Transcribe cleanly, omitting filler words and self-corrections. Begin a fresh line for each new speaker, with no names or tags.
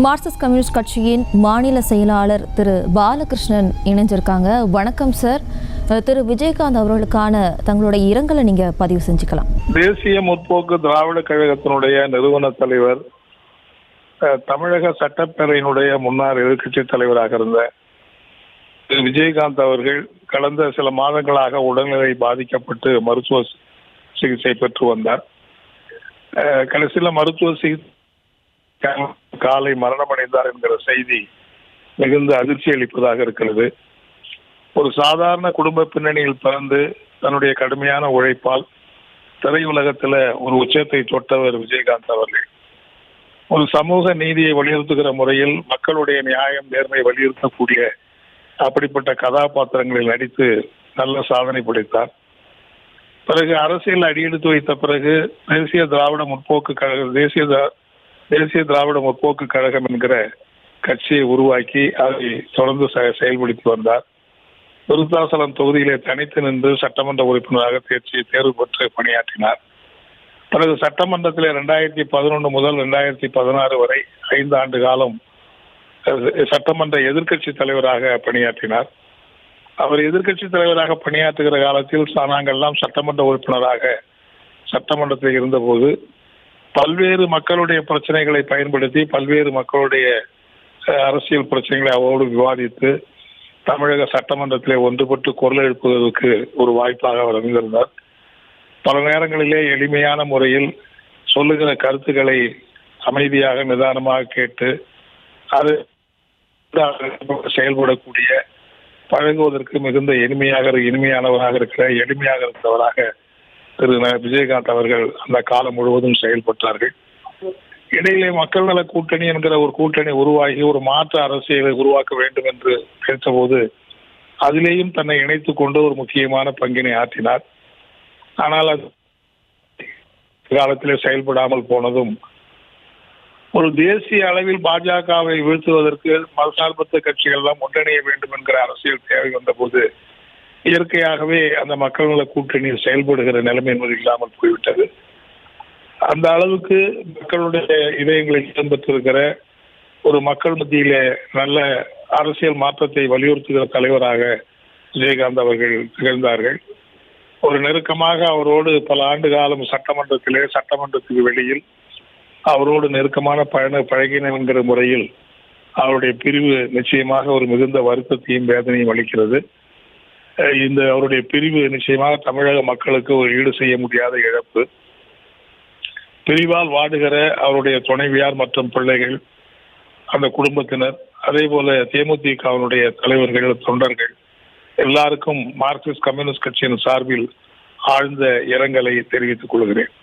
Marxist communist கட்சியின் மாநில செயலாளர் திரு பாலகிருஷ்ணன் இணைஞ்சிருக்காங்க. வணக்கம் சார். திரு விஜயகாந்த் அவர்களுக்கான தங்களுடைய இரங்கலை நீங்க பதிவு செஞ்சுக்கலாம்.
தேசிய முற்போக்கு திராவிட கழகத்தினுடைய நிறுவன தலைவர், தமிழக சட்டப்பேரவையினுடைய முன்னாள் எதிர்கட்சி தலைவராக இருந்த திரு விஜயகாந்த் அவர்கள் கடந்த சில மாதங்களாக உடல்நிலை பாதிக்கப்பட்டு மருத்துவ சிகிச்சை பெற்று வந்தார். கடைசியில் மருத்துவ சிகிச்சை காலை மரணமடைந்தார் என்கிற செய்தி மிகுந்த அதிர்ச்சி அளிப்பதாக இருக்கிறது. ஒரு சாதாரண குடும்ப பின்னணியில் பிறந்து தன்னுடைய கடுமையான உழைப்பால் திரையுலகத்தில் ஒரு உச்சத்தை தொட்டவர் விஜயகாந்த் அவர்கள். ஒரு சமூக நீதியை வலியுறுத்துகிற முறையில் மக்களுடைய நியாயம் நேர்மை வலியுறுத்தக்கூடிய அப்படிப்பட்ட கதாபாத்திரங்களில் நடித்து நல்ல சாதனை படைத்தார். பிறகு அரசியல் அடியெடுத்து வைத்த பிறகு தேசிய திராவிட முற்போக்கு கழகம் தேசிய திராவிட முற்போக்கு கழகம் என்கிற கட்சியை உருவாக்கி அதை தொடர்ந்து செயல்படுத்தி வந்தார். விருத்தாசலம் தொகுதியிலே தனித்து நின்று சட்டமன்ற உறுப்பினராக தேர்வு பெற்று பணியாற்றினார். பிறகு சட்டமன்றத்தில் 2011 முதல் 2016 வரை 5 ஆண்டு காலம் சட்டமன்ற எதிர்கட்சி தலைவராக பணியாற்றினார். அவர் எதிர்கட்சி தலைவராக பணியாற்றுகிற காலத்தில் நாங்கள்லாம் சட்டமன்ற உறுப்பினராக சட்டமன்றத்தில் இருந்தபோது பல்வேறு மக்களுடைய பிரச்சனைகளை பயன்படுத்தி பல்வேறு மக்களுடைய அரசியல் பிரச்சனைகளை அவரோடு விவாதித்து தமிழக சட்டமன்றத்திலே ஒன்றுபட்டு குரல் எழுப்புவதற்கு ஒரு வாய்ப்பாக அவர் அமைந்திருந்தார். பல நேரங்களிலே எளிமையான முறையில் சொல்லுகிற கருத்துக்களை அமைதியாக நிதானமாக கேட்டு அது செயல்படக்கூடிய பழகுவதற்கு மிகுந்த இனிமையானவராக இருக்கிறவராக திரு விஜயகாந்த் அவர்கள் அந்த காலம் முழுவதும் செயல்பட்டார்கள். இடையிலே மக்கள் நல கூட்டணி என்கிற ஒரு கூட்டணி உருவாகி ஒரு மாற்று அரசியலை உருவாக்க வேண்டும் என்று பேசபோது அதிலேயும் தன்னை இணைத்துக் கொண்டு ஒரு முக்கியமான பங்கினை ஆற்றினார். ஆனால் அது காலத்திலே செயல்படாமல் போனதும் ஒரு தேசிய அளவில் பாஜகவை வீழ்த்துவதற்கு மதசார்பற்ற கட்சிகள் எல்லாம் ஒன்றிணைய வேண்டும் என்கிற அரசியல் தேவை வந்தபோது இயற்கையாகவே அந்த மக்கள் நல கூட்டணியில் செயல்படுகிற நிலைமை என்பது இல்லாமல் போய்விட்டது. அந்த அளவுக்கு மக்களுடைய இதயங்களில் இடம்பெற்றிருக்கிற ஒரு மக்கள் மத்தியிலே நல்ல அரசியல் மாற்றத்தை வலியுறுத்துகிற தலைவராக விஜயகாந்த் அவர்கள் திகழ்ந்தார்கள். ஒரு நெருக்கமாக அவரோடு பல ஆண்டு காலம் சட்டமன்றத்துக்கு வெளியில் அவரோடு நெருக்கமான பழகின என்கிற முறையில் அவருடைய பிரிவு நிச்சயமாக ஒரு மிகுந்த வருத்தத்தையும் வேதனையும் அளிக்கிறது. அவருடைய பிரிவு நிச்சயமாக தமிழக மக்களுக்கு ஒரு ஈடு செய்ய முடியாத இழப்பு. பிரிவால் வாடுகிற அவருடைய துணைவியார் மற்றும் பிள்ளைகள், அந்த குடும்பத்தினர், அதே போல தேமுதிகவினுடைய தலைவர்கள், தொண்டர்கள் எல்லாருக்கும் மார்க்சிஸ்ட் கம்யூனிஸ்ட் கட்சியின் சார்பில் ஆழ்ந்த இரங்கலை தெரிவித்துக் கொள்கிறேன்.